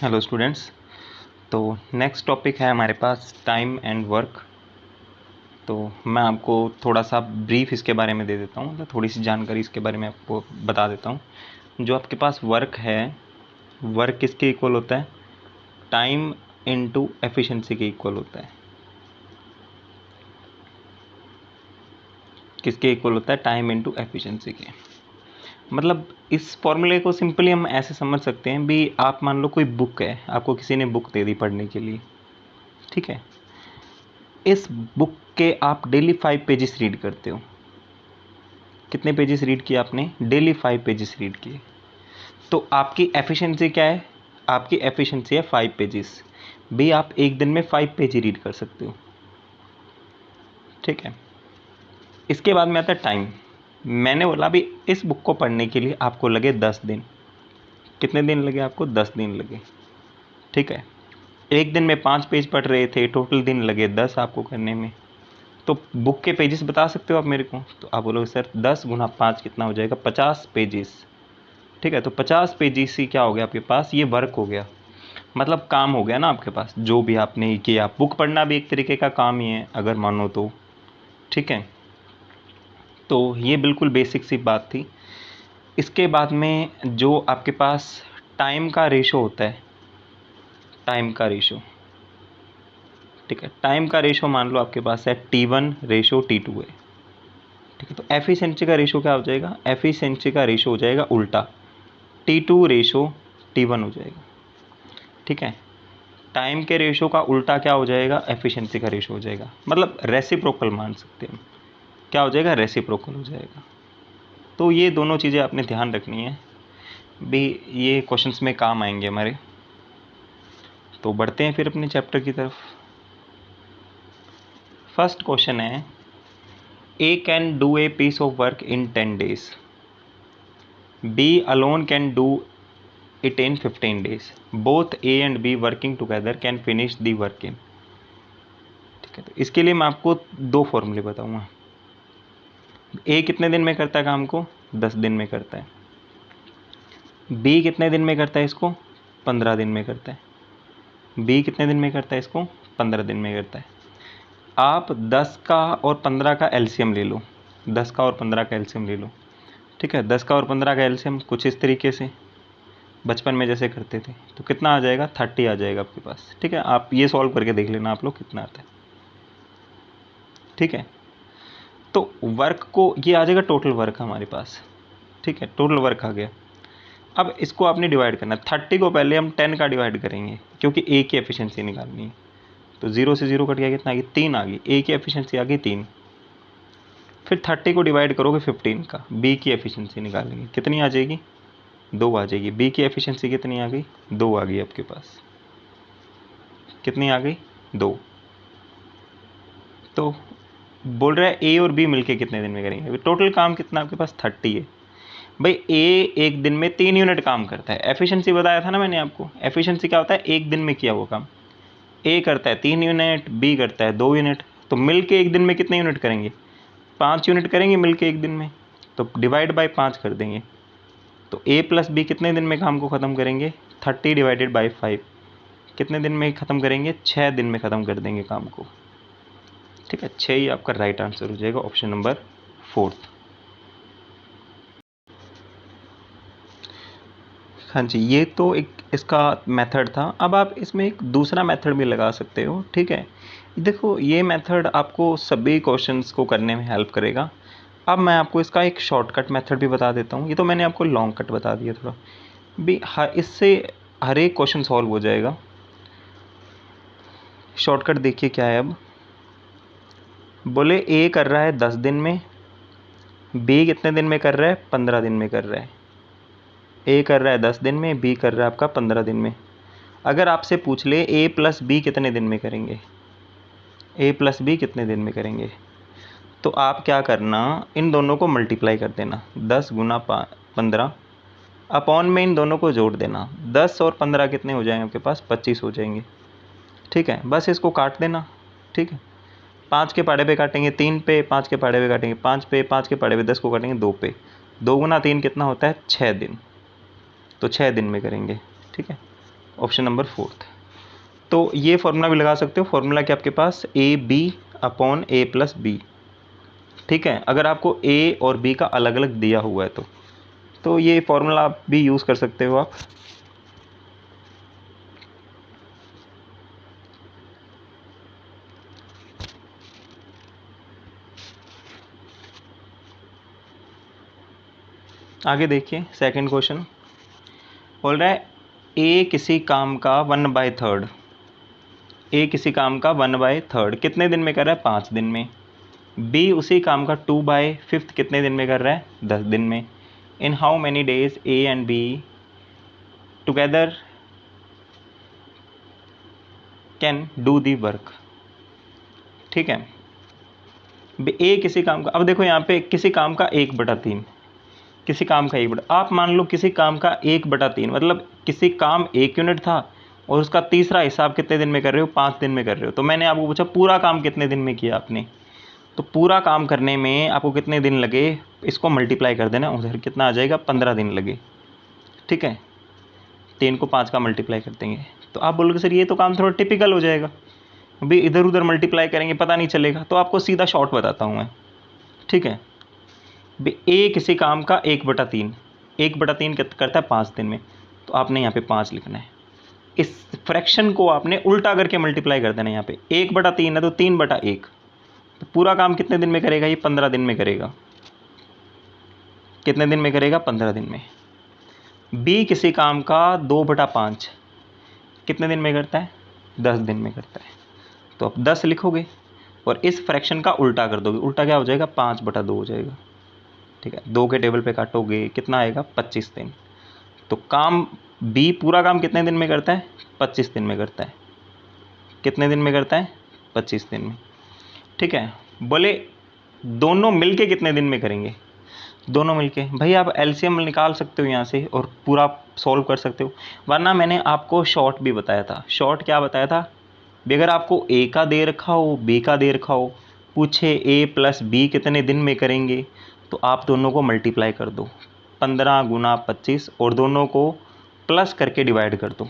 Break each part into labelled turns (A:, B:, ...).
A: Hello students. तो next topic है हमारे पास टाइम एंड वर्क। तो मैं आपको थोड़ा सा ब्रीफ इसके बारे में दे देता हूँ, मतलब थोड़ी सी जानकारी इसके बारे में आपको बता देता हूँ। जो आपके पास वर्क है, वर्क किसके इक्वल होता है? टाइम इनटू एफिशिएंसी के इक्वल होता है। किसके इक्वल होता है? टाइम इनटू एफिशिएंसी के। मतलब इस फॉर्मूले को सिंपली हम ऐसे समझ सकते हैं भी, आप मान लो कोई बुक है, आपको किसी ने बुक दे दी पढ़ने के लिए, ठीक है। इस बुक के आप डेली 5 पेजेस रीड करते हो। कितने पेजेस रीड किए आपने? डेली 5 पेजेस रीड किए। तो आपकी एफिशिएंसी क्या है? आपकी एफिशिएंसी है 5 पेजेस। भी आप एक दिन में 5 पेज ही रीड कर सकते हो, ठीक है। इसके बाद में आता है टाइम। मैंने बोला भी इस बुक को पढ़ने के लिए आपको लगे 10 दिन। कितने दिन लगे आपको? 10 दिन लगे, ठीक है। एक दिन में 5 पेज पढ़ रहे थे, टोटल दिन लगे 10 आपको करने में। तो बुक के पेजेस बता सकते हो आप मेरे को? तो आप बोलोगे सर 10 गुना 5 कितना हो जाएगा? 50 पेजेस, ठीक है। तो 50 पेजेस ही क्या हो गया आपके पास? ये वर्क हो गया, मतलब काम हो गया ना आपके पास, जो भी आपने किया। बुक पढ़ना भी एक तरीके का काम ही है अगर मानो तो, ठीक है। तो ये बिल्कुल बेसिक सी बात थी। इसके बाद में जो आपके पास टाइम का रेशो होता है, टाइम का रेशो, ठीक है। टाइम का रेशो मान लो आपके पास है T1 रेशो T2 है, ठीक है। तो एफिशिएंसी का रेशो क्या हो जाएगा? एफिशिएंसी का रेशो हो जाएगा उल्टा, T2 रेशो T1 हो जाएगा, ठीक है। टाइम के रेशो का उल्टा क्या हो जाएगा? एफिशिएंसी का रेशो हो जाएगा। मतलब रेसिप्रोकल मान सकते हैं। क्या हो जाएगा? रेसिप्रोकल हो जाएगा। तो ये दोनों चीज़ें आपने ध्यान रखनी है भी, ये क्वेश्चंस में काम आएंगे हमारे। तो बढ़ते हैं फिर अपने चैप्टर की तरफ। फर्स्ट क्वेश्चन है, A can do a piece of work in 10 days, B alone can do it in 15 days, both A and B working together can finish the work in, ठीक है। तो इसके लिए मैं आपको दो फॉर्मूले बताऊंगा। A कितने दिन में करता है काम को? 10 दिन में करता है। B कितने दिन में करता है इसको? 15 दिन में करता है। B कितने दिन में करता है इसको? 15 दिन में करता है। आप 10 का और 15 का एलसीएम ले लो, 10 का और 15 का एलसीएम ले लो, ठीक है। 10 का और 15 का एलसीएम कुछ इस तरीके से बचपन में जैसे करते थे। तो कितना आ जाएगा? 30 आ जाएगा आपके पास, ठीक है। आप ये सॉल्व करके देख लेना आप लोग कितना आता है, ठीक है। तो वर्क को ये आ जाएगा टोटल वर्क हमारे पास, ठीक है। टोटल वर्क आ गया। अब इसको आपने डिवाइड करना है। 30 को पहले हम 10 का डिवाइड करेंगे क्योंकि ए की एफिशिएंसी निकालनी है। तो 0 से 0 कट गया, कितना आ गया? 3 आ गई। ए की एफिशिएंसी आ गई 3। फिर 30 को डिवाइड करोगे 15 का, बी की एफिशिएंसी निकालेंगे, कितनी आ जाएगी? 2 आ जाएगी। बी की एफिशिएंसी कितनी आ गई? 2 आ गई आपके पास। कितनी आ गई? 2। तो बोल रहा है ए और बी मिलके कितने दिन में करेंगे? टोटल काम कितना आपके पास? 30 है। भाई ए एक दिन में 3 यूनिट काम करता है। एफिशिएंसी बताया था ना मैंने आपको। एफिशिएंसी क्या होता है? एक दिन में किया हुआ काम। ए करता है 3 यूनिट, बी करता है 2 यूनिट। तो मिल के एक दिन में कितने यूनिट करेंगे? 5 यूनिट करेंगे मिल के एक दिन में। तो डिवाइड बाय 5 कर देंगे। तो ए प्लस बी कितने दिन में काम को ख़त्म करेंगे? 30 डिवाइडेड बाई 5 कितने दिन में ख़त्म करेंगे? 6 दिन में ख़त्म कर देंगे काम को, ठीक है। 6 ही आपका राइट आंसर हो जाएगा, ऑप्शन नंबर 4। हाँ जी, ये तो एक इसका मेथड था। अब आप इसमें एक दूसरा मेथड भी लगा सकते हो, ठीक है। देखो ये मेथड आपको सभी क्वेश्चंस को करने में हेल्प करेगा। अब मैं आपको इसका एक शॉर्टकट मेथड भी बता देता हूँ। ये तो मैंने आपको लॉन्ग कट बता दिया थोड़ा भी, इससे हर एक क्वेश्चन सॉल्व हो जाएगा। शॉर्टकट देखिए क्या है। अब बोले ए कर रहा है 10 दिन में, बी कितने दिन में कर रहा है? 15 दिन में कर रहा है। ए कर रहा है 10 दिन में, बी कर रहा है आपका 15 दिन में। अगर आपसे पूछ ले ए प्लस बी कितने दिन में करेंगे, ए प्लस बी कितने दिन में करेंगे, तो आप क्या करना, इन दोनों को मल्टीप्लाई कर देना। 10 गुना 15 अपॉन में इन दोनों को जोड़ देना। 10 और 15 कितने हो जाएंगे आपके पास? 25 हो जाएंगे, ठीक है। बस इसको काट देना, ठीक है। 5 के पाड़े पे काटेंगे 3 पे, 5 के पाड़े पे काटेंगे 5 पे, 5 के पाड़े पे 10 को काटेंगे 2 पे। 2 गुना 3 कितना होता है? 6 दिन। तो 6 दिन में करेंगे, ठीक है। Option number fourth. तो ये फॉर्मूला भी लगा सकते हो, फॉर्मूला क्या आपके पास A B upon A plus B, ठीक है। अगर आपको ए और बी का अलग अलग दिया हुआ है तो ये फॉर्मूला आप भी यूज़ कर सकते हो आप। आगे देखिए सेकंड क्वेश्चन बोल रहा है ए किसी काम का 1/3, ए किसी काम का 1/3 कितने दिन में कर रहा है? 5 दिन में। बी उसी काम का 2/5 कितने दिन में कर रहा है? 10 दिन में। इन how many days A and be together can do the work, ठीक है। ए किसी काम का, अब देखो यहाँ पे किसी काम का 1/3, किसी काम का 1/, आप मान लो किसी काम का 1/3 मतलब किसी काम 1 यूनिट था और उसका तीसरा हिस्सा आप कितने दिन में कर रहे हो? 5 दिन में कर रहे हो। तो मैंने आपको पूछा पूरा काम कितने दिन में किया आपने, तो पूरा काम करने में आपको कितने दिन लगे, इसको मल्टीप्लाई कर देना, उधर कितना आ जाएगा? 15 दिन लगे, ठीक है। 3 को 5 का मल्टीप्लाई कर देंगे तो आप बोलोगे सर ये तो काम थोड़ा टिपिकल हो जाएगा, अभी इधर उधर मल्टीप्लाई करेंगे पता नहीं चलेगा। तो आपको सीधा शॉर्ट बताता हूँ मैं, ठीक है। ए किसी काम का 1/3, 1/3 करता है 5 दिन में, तो आपने यहाँ पे 5 लिखना है। इस फ्रैक्शन को आपने उल्टा करके मल्टीप्लाई कर देना, यहाँ पे 1/3 है तो 3/1, तो पूरा काम कितने दिन में करेगा? ये 15 दिन में करेगा। कितने दिन में करेगा? 15 दिन में। बी किसी काम का 2/5 कितने दिन में करता है? 10 दिन में करता है। तो आप 10 लिखोगे और इस फ्रैक्शन का उल्टा कर दोगे, उल्टा क्या हो जाएगा? 5/2 हो जाएगा, ठीक है। 2 के टेबल पे काटोगे कितना आएगा? 25 दिन। तो काम बी पूरा काम कितने दिन में करता है? 25 दिन में करता है। कितने दिन में करता है? 25 दिन में, ठीक है। बोले दोनों मिलके कितने दिन में करेंगे? दोनों मिलके भाई आप एलसीएम निकाल सकते हो यहाँ से और पूरा सॉल्व कर सकते हो, वरना मैंने आपको शॉर्ट भी बताया था। शॉर्ट क्या बताया था? भी अगर आपको ए का दे रखा हो, बी का दे रखा हो, पूछे ए प्लस बी कितने दिन में करेंगे, तो आप दोनों को मल्टीप्लाई कर दो, 15 गुना 25, और दोनों को प्लस करके डिवाइड कर दो।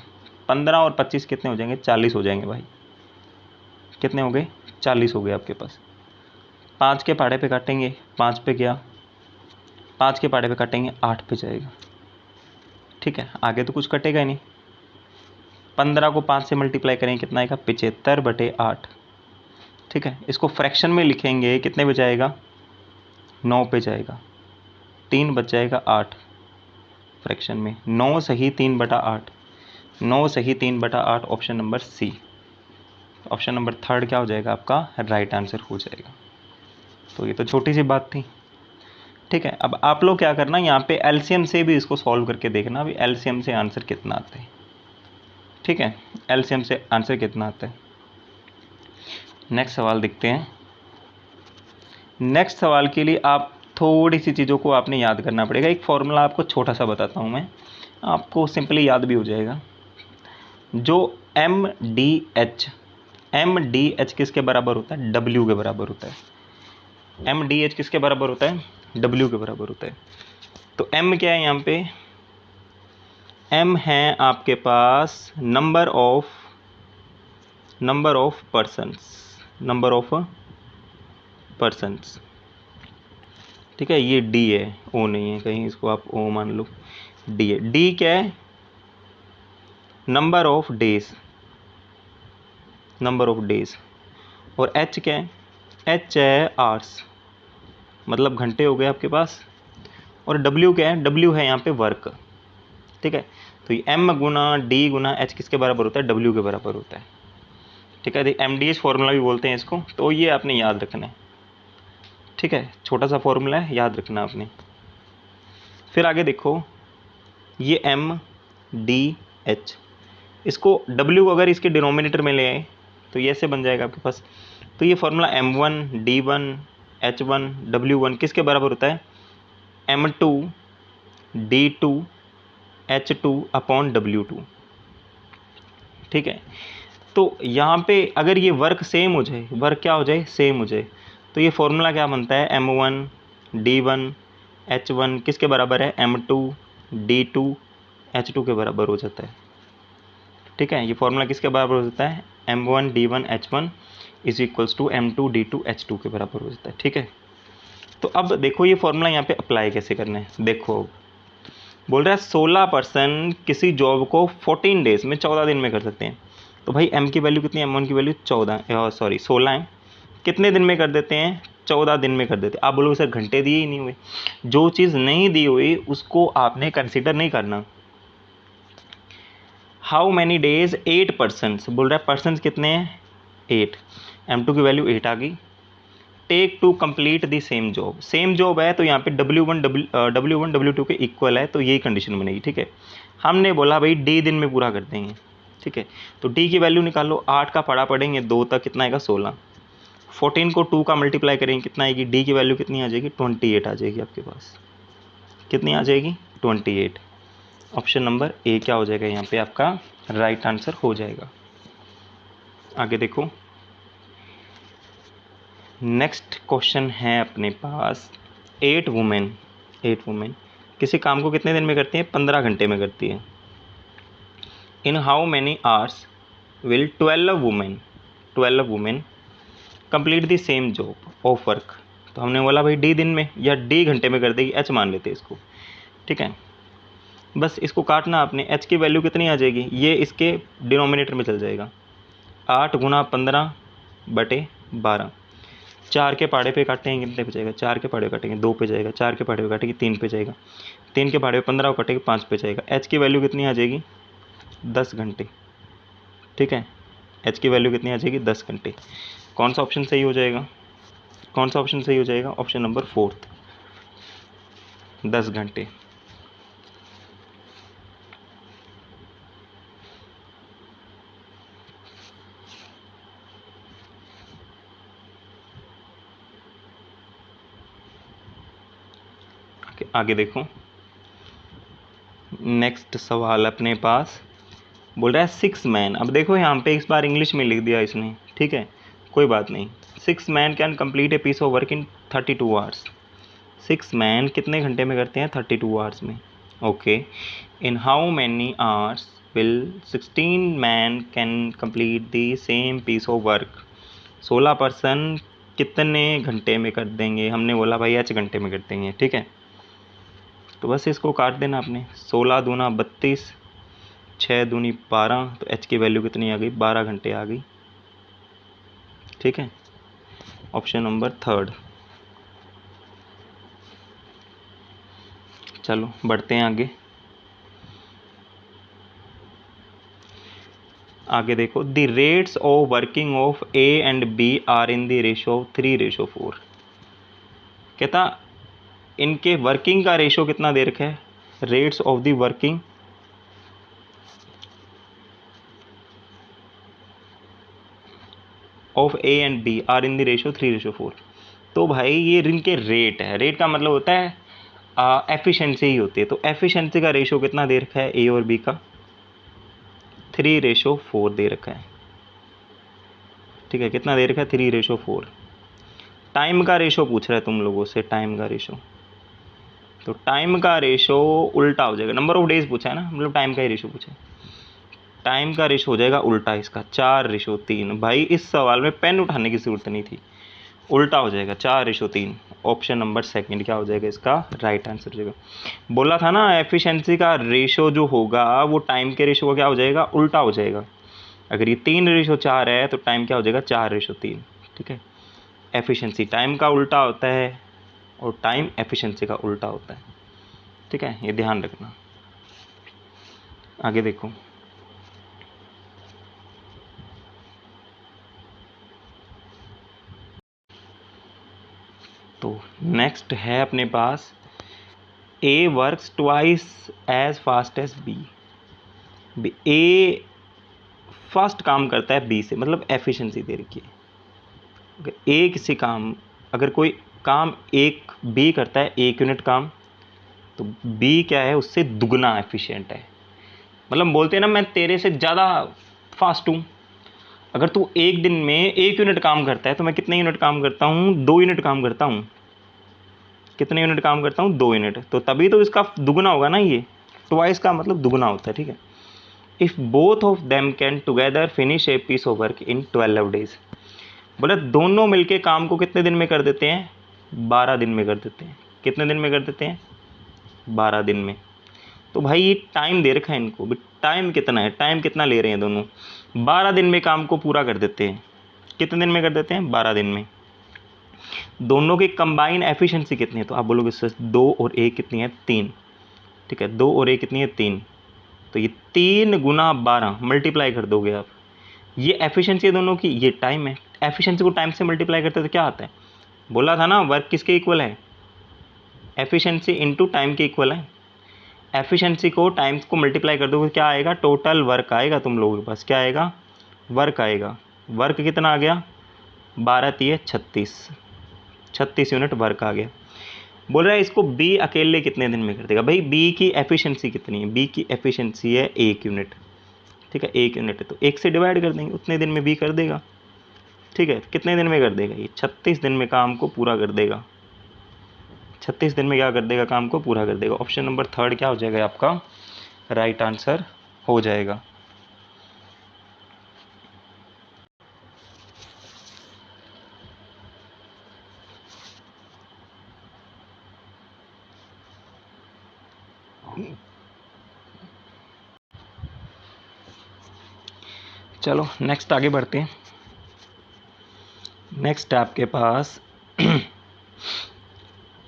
A: 15 और 25 कितने हो जाएंगे? 40 हो जाएंगे भाई। कितने हो गए? 40 हो गए आपके पास। 5 के पहाड़े पे काटेंगे, 5 पे गया, 5 के पहाड़े पे काटेंगे 8 पे जाएगा, ठीक है। आगे तो कुछ कटेगा ही नहीं। 15 को 5 से मल्टीप्लाई करेंगे कितना आएगा? 75/8, ठीक है। इसको फ्रैक्शन में लिखेंगे कितने पे जाएगा? 9 पे जाएगा। 3 बच जाएगा 8 फ्रैक्शन में, 9 सही 3/8, 9 सही 3/8, option number C. Option number third क्या हो जाएगा आपका? राइट आंसर हो जाएगा। तो ये तो छोटी सी बात थी, ठीक है। अब आप लोग क्या करना, यहाँ पे एलसीएम से भी इसको सॉल्व करके देखना, अभी एलसीएम से आंसर कितना आता है, ठीक है। एलसीएम से आंसर कितना आता है। नेक्स्ट सवाल देखते हैं। नेक्स्ट सवाल के लिए आप थोड़ी सी चीज़ों को आपने याद करना पड़ेगा। एक फॉर्मूला आपको छोटा सा बताता हूँ मैं, आपको सिंपली याद भी हो जाएगा। जो एम डी एच किसके बराबर होता है? डब्ल्यू के बराबर होता है। एम डी एच किसके बराबर होता है? डब्ल्यू के बराबर होता है। तो एम क्या है यहाँ पे? एम है आपके पास नंबर ऑफ पर्सन्स, ठीक है। ये डी है, ओ नहीं है, कहीं इसको आप ओ मान लो, डी है। डी क्या है? Number of days. और एच क्या है? एच है आवर्स, मतलब घंटे हो गए आपके पास। और डब्ल्यू क्या है? डब्ल्यू है यहाँ पे वर्क, ठीक है। तो ये एम गुना डी गुना एच किसके बराबर होता है? डब्ल्यू के बराबर होता है, ठीक है। एम डी एच फॉर्मूला भी बोलते हैं इसको, तो ये आपने याद रखना है, ठीक है। छोटा सा फॉर्मूला है, याद रखना आपने। फिर आगे देखो, ये एम डी एच, इसको डब्ल्यू अगर इसके डिनोमिनेटर में ले आए तो ये ऐसे बन जाएगा आपके पास। तो ये formula M1 D1 H1 W1 किसके बराबर होता है? M2 D2 H2 upon W2, ठीक है। तो यहाँ पे अगर ये वर्क सेम हो जाए, वर्क क्या हो जाए? सेम हो जाए, तो ये फॉर्मूला क्या बनता है? M1 D1 H1 किसके बराबर है? M2 D2 H2 के बराबर हो जाता है, ठीक है, ये फॉर्मूला किसके बराबर हो जाता है, M1D1H1 is equals to M2D2H2 के बराबर हो जाता है। ठीक है, तो अब देखो ये फॉर्मूला यहाँ पे अप्लाई कैसे करना है। देखो बोल रहा है 16% किसी जॉब को 14 डेज में 14 दिन में कर सकते हैं। तो भाई M की वैल्यू कितनी है, M1 की वैल्यू 16 है, कितने दिन में कर देते हैं, 14 दिन में कर देते हैं। आप बोलोगे सर घंटे दिए ही नहीं हुए। जो चीज़ नहीं दी हुई उसको आपने कंसिडर नहीं करना। हाउ मैनी डेज, 8%, बोल रहा है परसेंट कितने हैं, 8, M2 की वैल्यू 8 आ गई। Take to complete the same job, same job है तो यहाँ पे W1 W2 के इक्वल है, तो यही कंडीशन बनेगी। ठीक है, हमने बोला भाई D दिन में पूरा कर देंगे। ठीक है, तो D की वैल्यू निकालो, 8 का पढ़ा पढ़ेंगे 2 तक कितना आएगा 16, 14 को 2 का मल्टीप्लाई करेंगे कितना आएगी, D की वैल्यू कितनी आ जाएगी 28 आ जाएगी आपके पास, कितनी आ जाएगी 28। ऑप्शन नंबर ए क्या हो जाएगा यहाँ पे आपका राइट आंसर हो जाएगा। आगे देखो, नेक्स्ट क्वेश्चन है अपने पास, 8 वुमेन किसी काम को कितने दिन में करती हैं, 15 घंटे में करती है। इन how many hours will 12 women complete the same job of work. तो हमने बोला भाई D दिन में या D घंटे में कर देगी, H मान लेते हैं इसको। ठीक है, बस इसको काटना आपने, H की वैल्यू कितनी आ जाएगी, ये इसके डिनोमिनेटर में चल जाएगा, 8 गुना 15 बटे 12, 4 के पहाड़े पे काटेंगे कितने पे जाएगा, 4 के पहाड़े पे काटेंगे 2 पे जाएगा, 4 के पहाड़े पे काटेंगे 3 पे जाएगा, 3 के पहाड़े पे 15 काटेंगे 5 पे जाएगा। H की वैल्यू कितनी आ जाएगी 10 घंटे। ठीक है, H की वैल्यू कितनी आ जाएगी 10 घंटे। कौन सा ऑप्शन सही हो जाएगा, कौन सा ऑप्शन सही हो जाएगा, ऑप्शन नंबर 4, 10 घंटे। आगे देखो, नेक्स्ट सवाल अपने पास बोल रहा है 6 मैन। अब देखो यहाँ पे इस बार इंग्लिश में लिख दिया इसने, ठीक है कोई बात नहीं। 6 man can complete a piece of work in 32 hours. 6 man कितने घंटे में करते हैं, 32 आवर्स में। Okay, in how many hours will 16 man can complete the same piece of work. 16% कितने घंटे में कर देंगे, हमने बोला भाई H घंटे में कर देंगे। ठीक है, तो बस इसको काट देना आपने, 16 दूना 32, 6 दूनी 12, तो H की वैल्यू कितनी आ गई 12 घंटे आ गई। ठीक है, ऑप्शन नंबर 3। चलो बढ़ते हैं आगे। आगे देखो, the rates of working of A and B are in the ratio of 3:4। कहता इनके वर्किंग का रेशो कितना दे रखा है, rates of the working of A and B are in the ratio 3:4। तो भाई ये इनके रेट है, रेट का मतलब होता है एफिशिएंसी ही होती है। तो एफिशिएंसी का रेशो कितना दे रखा है A और B का, 3:4 दे रखा है। ठीक है, कितना दे रखा है 3:4। टाइम का रेशो पूछ रहा है तुम लोगों से, टाइम का रेशो, तो टाइम का रेशो उल्टा हो जाएगा, नंबर ऑफ डेज पूछा है ना, मतलब टाइम का ही रेशो पूछा है, टाइम का रेशो हो जाएगा उल्टा इसका, 4:3। भाई इस सवाल में पेन उठाने की जरूरत नहीं थी, उल्टा हो जाएगा 4:3। ऑप्शन नंबर 2 क्या हो जाएगा इसका राइट आंसर हो जाएगा। बोला था ना एफिशिएंसी का रेशो जो होगा वो टाइम के रेशो का क्या हो जाएगा, उल्टा हो जाएगा। अगर ये 3:4 है तो टाइम क्या हो जाएगा 4:3। ठीक है, एफिशिएंसी टाइम का उल्टा होता है और टाइम एफिशिएंसी का उल्टा होता है। ठीक है, ये ध्यान रखना। आगे देखो, तो नेक्स्ट है अपने पास, A works twice as fast as B। A fast काम करता है B से, मतलब एफिशिएंसी दे रखी है। अगर A किसी काम, अगर कोई काम एक B करता है 1 यूनिट काम, तो B क्या है उससे दुगना एफिशिएंट है। मतलब बोलते हैं ना मैं तेरे से ज़्यादा फास्ट हूँ। अगर तू एक दिन में 1 यूनिट काम करता है तो मैं कितने यूनिट काम करता हूँ, 2 यूनिट काम करता हूँ। कितने यूनिट काम करता हूँ, 2 यूनिट, तो तभी तो इसका दुगना होगा ना। ये ट्वाइस का मतलब दुगना होता है। ठीक है, if both of them can together finish a piece of work in 12 days. बोला दोनों मिलके काम को कितने दिन में कर देते हैं? 12 दिन में कर देते हैं। कितने दिन में कर देते हैं? 12 दिन में। तो भाई ये टाइम दे रखा है इनको, टाइम कितना है, टाइम कितना ले रहे हैं दोनों? 12 दिन में काम को पूरा कर देते हैं। कितने दिन में कर देते हैं? 12 दिन में। दोनों की कंबाइन एफिशिएंसी कितनी है? तो आप बोलोगे सर 2 और 1 कितनी है? 3। ठीक है, 2 और 1 कितनी है? 3। तो ये 3 गुना 12 मल्टीप्लाई कर दोगे आप। ये एफिशिएंसी है दोनों की, ये टाइम है। एफिशिएंसी को टाइम से मल्टीप्लाई करते तो क्या आता है? बोला था ना वर्क किसके इक्वल है? एफिशिएंसी इनटू टाइम के इक्वल है। एफिशिएंसी को टाइम्स को मल्टीप्लाई कर दोगे क्या आएगा? टोटल वर्क आएगा तुम लोगों के पास। क्या आएगा? वर्क आएगा। वर्क कितना आ गया? 12 3 36, 36 यूनिट वर्क आ गया। बोल रहा है इसको बी अकेले कितने दिन में कर देगा? भाई बी की एफिशिएंसी कितनी है? बी की एफिशिएंसी है 1 यूनिट। ठीक है, 1 यूनिट है तो 1 से डिवाइड कर देंगे, उतने दिन में बी कर देगा। ठीक है, कितने दिन में कर देगा? ये 36 दिन में काम को पूरा कर देगा। 36 दिन में क्या कर देगा? काम को पूरा कर देगा। ऑप्शन नंबर 3 क्या हो जाएगा आपका? राइट आंसर हो जाएगा। चलो नेक्स्ट आगे बढ़ते हैं। नेक्स्ट आपके पास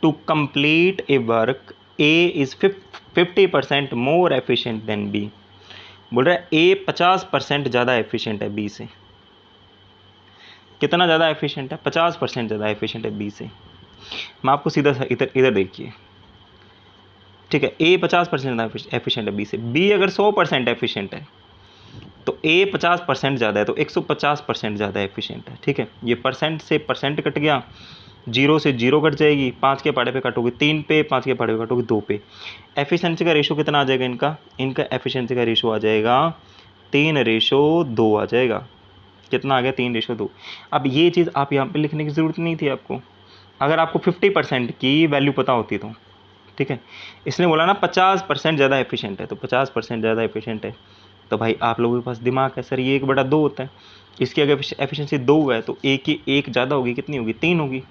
A: to complete a work A is 50% more efficient than B. बोल रहा है ए 50% ज़्यादा एफिशिएंट है बी से। कितना ज़्यादा एफिशिएंट है? 50% ज़्यादा एफिशिएंट है बी से। मैं आपको सीधा इधर इधर देखिए। ठीक है, ए 50% ज़्यादा एफिशिएंट है बी से। बी अगर 100% एफिशिएंट है तो ए 50% ज़्यादा है तो 150% ज़्यादा एफिशिएंट है। ठीक है, ये परसेंट से परसेंट कट गया, 0 से 0 कट जाएगी, 5 के पहाड़े पे कटोगे 3 पे, 5 के पहाड़े पे कटोगे 2 पे। एफिशिएंसी का रेशो कितना आ जाएगा इनका? इनका एफिशिएंसी का रेशो आ जाएगा 3:2 आ जाएगा। कितना आ गया? 3:2। अब ये चीज़ आप यहाँ पे लिखने की ज़रूरत नहीं थी आपको, अगर आपको 50% की वैल्यू पता होती तो। ठीक है, इसने बोला ना 50% ज़्यादा एफिशिएंट है तो 50% ज़्यादा एफिशिएंट है तो भाई आप लोगों के पास दिमाग है सर, ये 1/2 होता है। इसकी अगर एफिशिएंसी 2 है तो एक की एक ज़्यादा होगी, कितनी होगी? 3 होगी।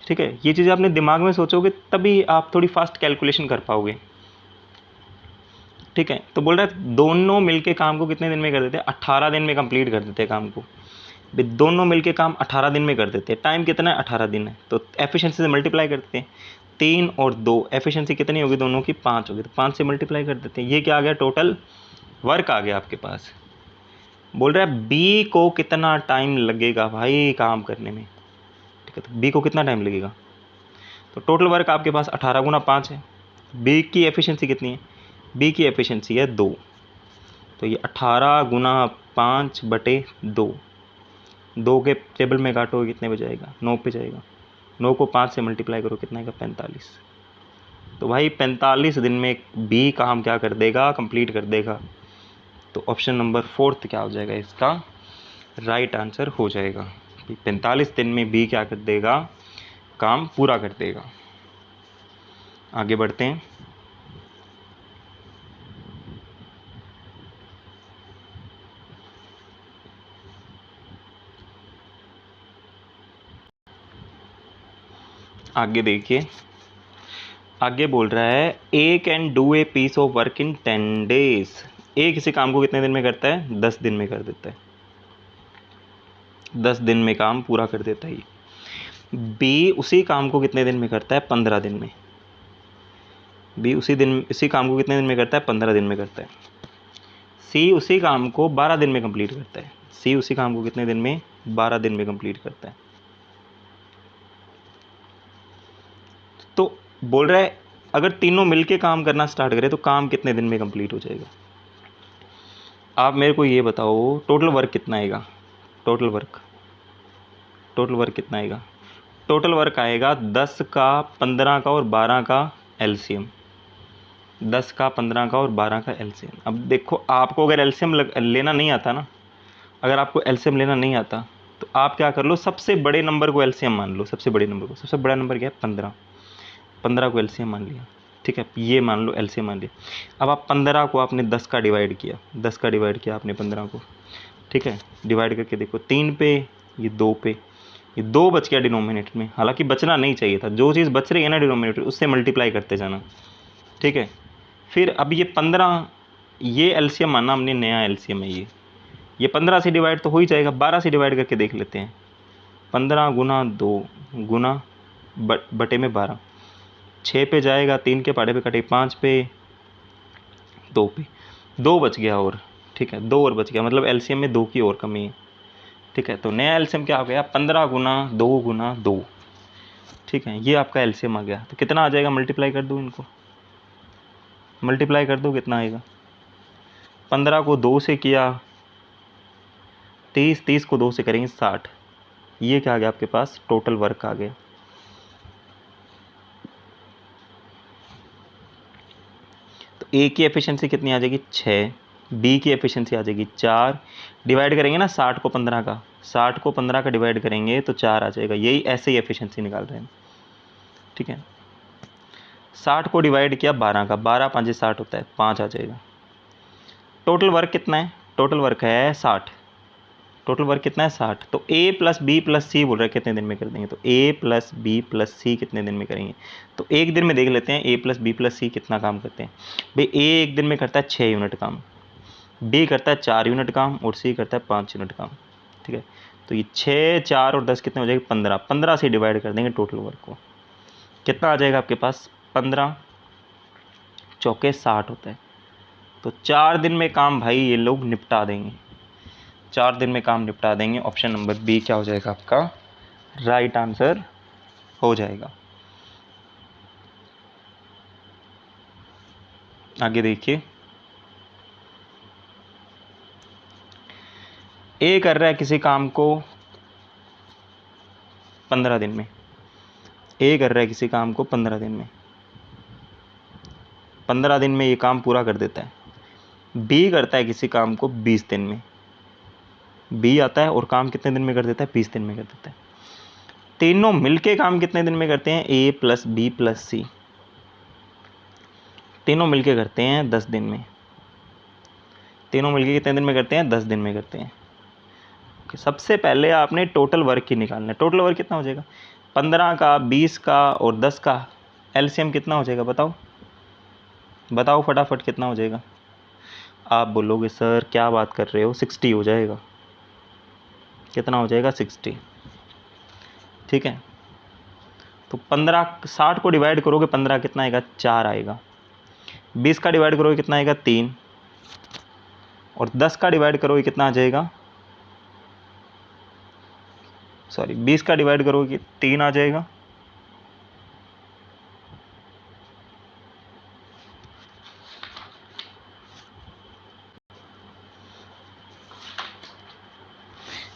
A: ठीक है, ये चीज़ें आपने दिमाग में सोचोगे तभी आप थोड़ी फास्ट कैलकुलेशन कर पाओगे। ठीक है, तो बोल रहा है दोनों मिलके काम को कितने दिन में कर देते हैं? 18 दिन में कंप्लीट कर देते हैं काम को। भाई दोनों मिलके काम 18 दिन में कर देते हैं। टाइम कितना है? 18 दिन है तो एफिशिएंसी से मल्टीप्लाई करते हैं। 3 और 2 एफिशिएंसी कितनी होगी दोनों की? 5 होगी तो 5 से मल्टीप्लाई कर देते हैं। ये क्या आ गया? टोटल वर्क आ गया आपके पास। बोल रहा है बी को कितना टाइम लगेगा भाई काम करने में? ठीक है, तो बी को कितना टाइम लगेगा? तो टोटल वर्क आपके पास 18 गुना 5 है। बी की एफिशिएंसी कितनी है? बी की एफिशिएंसी है 2, तो ये 18 गुना 5/2। 2 के टेबल में काटो कितने पे जाएगा? 9 पे जाएगा। 9 को 5 से मल्टीप्लाई करो कितना आएगा? 45। तो भाई 45 दिन में बी काम क्या कर देगा? कंप्लीट कर देगा। तो ऑप्शन नंबर 4 क्या हो जाएगा इसका? राइट आंसर हो जाएगा। 45 दिन में बी क्या कर देगा? काम पूरा कर देगा। आगे बढ़ते हैं। आगे देखिए, आगे बोल रहा है A can do a piece of work in 10 days. A किसी काम को कितने दिन में करता है? 10 दिन में कर देता है। 10 दिन में काम पूरा कर देता है। बी उसी काम को कितने दिन में करता है? 15 दिन में। बी उसी काम को कितने दिन में करता है? 15 दिन में करता है। सी उसी काम को 12 दिन में कंप्लीट करता है। सी उसी काम को कितने दिन में? 12 दिन में कंप्लीट करता है। तो बोल रहा है अगर तीनों मिलके काम करना स्टार्ट करें तो काम कितने दिन में कंप्लीट हो जाएगा? आप मेरे को ये बताओ टोटल वर्क कितना आएगा? टोटल वर्क कितना आएगा? टोटल वर्क आएगा 10 का, 15 का और 12 का एलसीएम। 10 का, 15 का और 12 का एलसीएम। अब देखो आपको अगर एलसीएम लेना नहीं आता ना, अगर आपको एलसीएम लेना नहीं आता तो आप क्या कर लो, सबसे बड़े नंबर को एलसीएम मान लो। सबसे बड़े नंबर को, सबसे बड़ा नंबर क्या है? 15। 15 को एलसीएम मान लिया। ठीक है, ये मान लो एलसीएम मान लिया। अब आप 15 को आपने 10 का डिवाइड किया, 10 का डिवाइड किया आपने 15 को, ठीक है, डिवाइड करके देखो 3 पे, ये 2 पे, ये 2 बच गया डिनोमिनेटर में, हालांकि बचना नहीं चाहिए था, जो चीज़ बच रही है ना डिनोमिनेटर उससे मल्टीप्लाई करते जाना, ठीक है। फिर अब ये 15, ये एलसीएम माना हमने, नया एलसीएम है ये 15 से डिवाइड तो हो ही जाएगा, 12 से डिवाइड करके देख लेते हैं। 15 गुना 2 गुना बटे में 12, 6 पे जाएगा, 3 के पहाड़े पे कटे, 5 पे, 2 पे, 2 बच गया और, ठीक है, 2 और बच गया, मतलब एलसीएम में 2 की और कमी है, ठीक है। तो नया एलसीएम क्या हो गया, 15 गुना 2 गुना 2, ठीक है, ये आपका एलसीएम आ गया। तो कितना आ जाएगा, मल्टीप्लाई कर दो इनको, मल्टीप्लाई कर दो, कितना आएगा, 15 को 2 से किया 30, 30 को 2 से करेंगे 60, ये क्या आ गया आपके पास, टोटल वर्क आ गया। तो ए की एफिशिएंसी कितनी आ जाएगी, 6, बी की एफिशिएंसी आ जाएगी 4, डिवाइड करेंगे ना 60 को 15 का, 60 को 15 का डिवाइड करेंगे तो 4 आ जाएगा, यही ऐसे ही एफिशिएंसी निकाल रहे हैं, ठीक है। 60 को डिवाइड किया 12 का, 12 5 60 होता है, 5 आ जाएगा। टोटल वर्क कितना है, टोटल वर्क है 60, टोटल वर्क कितना है 60। तो ए प्लस बी प्लस सी बोल रहे हैं कितने दिन में कर देंगे, तो ए प्लस बी प्लस सी कितने दिन में करेंगे, तो एक दिन में देख लेते हैं ए प्लस बी प्लस सी कितना काम करते हैं। भाई ए एक दिन में करता है 6 यूनिट काम, बी करता है 4 यूनिट काम और सी करता है 5 यूनिट काम, ठीक है। तो ये 6 4 और 10 कितने हो जाएंगे, 15, 15 से डिवाइड कर देंगे टोटल वर्क को, कितना आ जाएगा आपके पास, 15 चौके 60 होता है। तो 4 दिन में काम भाई ये लोग निपटा देंगे, 4 दिन में काम निपटा देंगे। ऑप्शन नंबर बी क्या हो जाएगा आपका, राइट आंसर हो जाएगा। आगे देखिए, ए कर रहा है किसी काम को 15 दिन में, ए कर रहा है किसी काम को 15 दिन में, 15 दिन में ये काम पूरा कर देता है। बी करता है किसी काम को 20 दिन में, बी आता है और काम कितने दिन में कर देता है, 20 दिन में कर देता है। तीनों मिलके काम कितने दिन में करते हैं, ए प्लस बी प्लस सी, तीनों मिलके करते हैं 10 दिन में, तीनों मिलके कितने दिन में करते हैं, 10 दिन में करते हैं। सबसे पहले आपने टोटल वर्क ही निकालना है, टोटल वर्क कितना हो जाएगा, 15 का 20 का और 10 का एलसीएम कितना हो जाएगा, बताओ बताओ फटाफट कितना हो जाएगा। आप बोलोगे सर क्या बात कर रहे हो, 60 हो जाएगा, कितना हो जाएगा 60, ठीक है। तो 15 60 को डिवाइड करोगे 15 कितना आएगा, 4 आएगा, 20 का डिवाइड करोगे कितना आएगा, 3, और 10 का डिवाइड करोगे कितना आ जाएगा, सॉरी 20 का डिवाइड करोगे 3 आ जाएगा,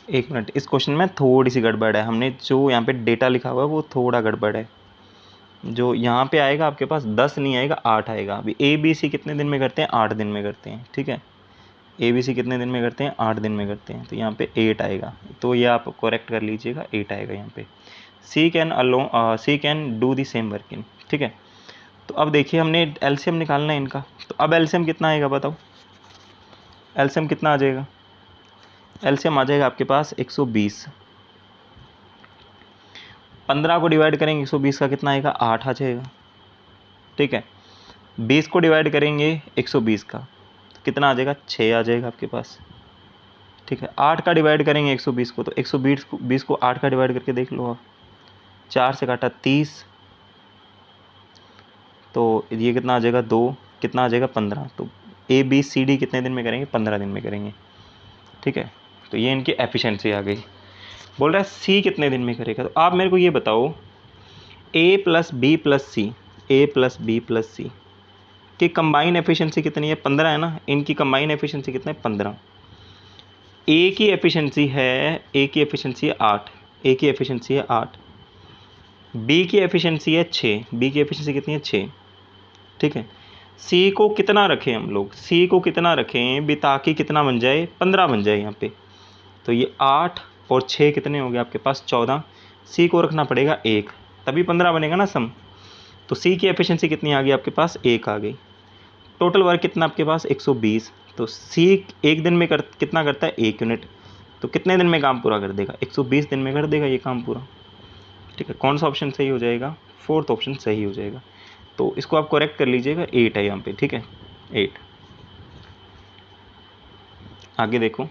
A: एक मिनट, इस क्वेश्चन में थोड़ी सी गड़बड़ है, हमने जो यहाँ पे डेटा लिखा हुआ है वो थोड़ा गड़बड़ है। जो यहाँ पे आएगा आपके पास 10 नहीं आएगा, 8 आएगा। अभी ए बी सी कितने दिन में करते हैं, 8 दिन में करते हैं, ठीक है। ए बी सी कितने दिन में करते हैं, 8 दिन में करते हैं, तो यहाँ पे 8 आएगा, तो ये आप करेक्ट कर लीजिएगा, 8 आएगा यहाँ पे। C can do the same work in, ठीक है। तो अब देखिए हमने एलसीएम निकालना है इनका, तो अब एलसीएम कितना आएगा बताओ, एलसीएम कितना आ जाएगा, एलसीएम आ जाएगा आपके पास 120, 15 को डिवाइड करेंगे 120 का कितना आएगा, 8 आ जाएगा, ठीक है। 20 को डिवाइड करेंगे 120 का तो कितना आ जाएगा, 6 आ जाएगा आपके पास, ठीक है। 8 का डिवाइड करेंगे 120 को, तो 120 को 8 का डिवाइड करके देख लो आप, 4 से काटा 30, तो ये कितना आ जाएगा, 2 कितना आ जाएगा 15। तो ए बी सी डी कितने दिन में करेंगे, 15 दिन में करेंगे, ठीक है। तो ये इनकी एफिशिएंसी आ गई। बोल रहा है सी कितने दिन में करेगा, तो आप मेरे को ये बताओ, ए प्लस बी प्लस सी, ए प्लस बी प्लस सी की कंबाइन एफिशिएंसी कितनी है, 15 है ना, इनकी कंबाइन एफिशिएंसी कितना है, 15। ए की एफिशिएंसी है, ए की एफिशिएंसी है 8, ए की एफिशिएंसी है 8, बी की एफिशिएंसी है 6, बी की एफिशिएंसी कितनी है, 6, ठीक है। सी को कितना रखें हम लोग, सी को कितना रखें भी ताकि कितना बन जाए, 15 बन जाए यहाँ पे। तो ये 8 और 6 कितने हो गए आपके पास, 14, सी को रखना पड़ेगा 1, तभी 15 बनेगा ना सम। तो सी की एफिशिएंसी कितनी आ गई आपके पास, 1 आ गई। टोटल वर्क कितना आपके पास, 120। तो सी एक दिन में कितना करता है, 1 यूनिट। तो कितने दिन में काम पूरा कर देगा, 120 दिन में कर देगा ये काम पूरा। ठीक है, कौन सा ऑप्शन सही हो जाएगा, फोर्थ ऑप्शन सही हो जाएगा। तो इसको आप करेक्ट कर लीजिएगा, 8 है यहाँ पे। ठीक है, 8। आगे देखो,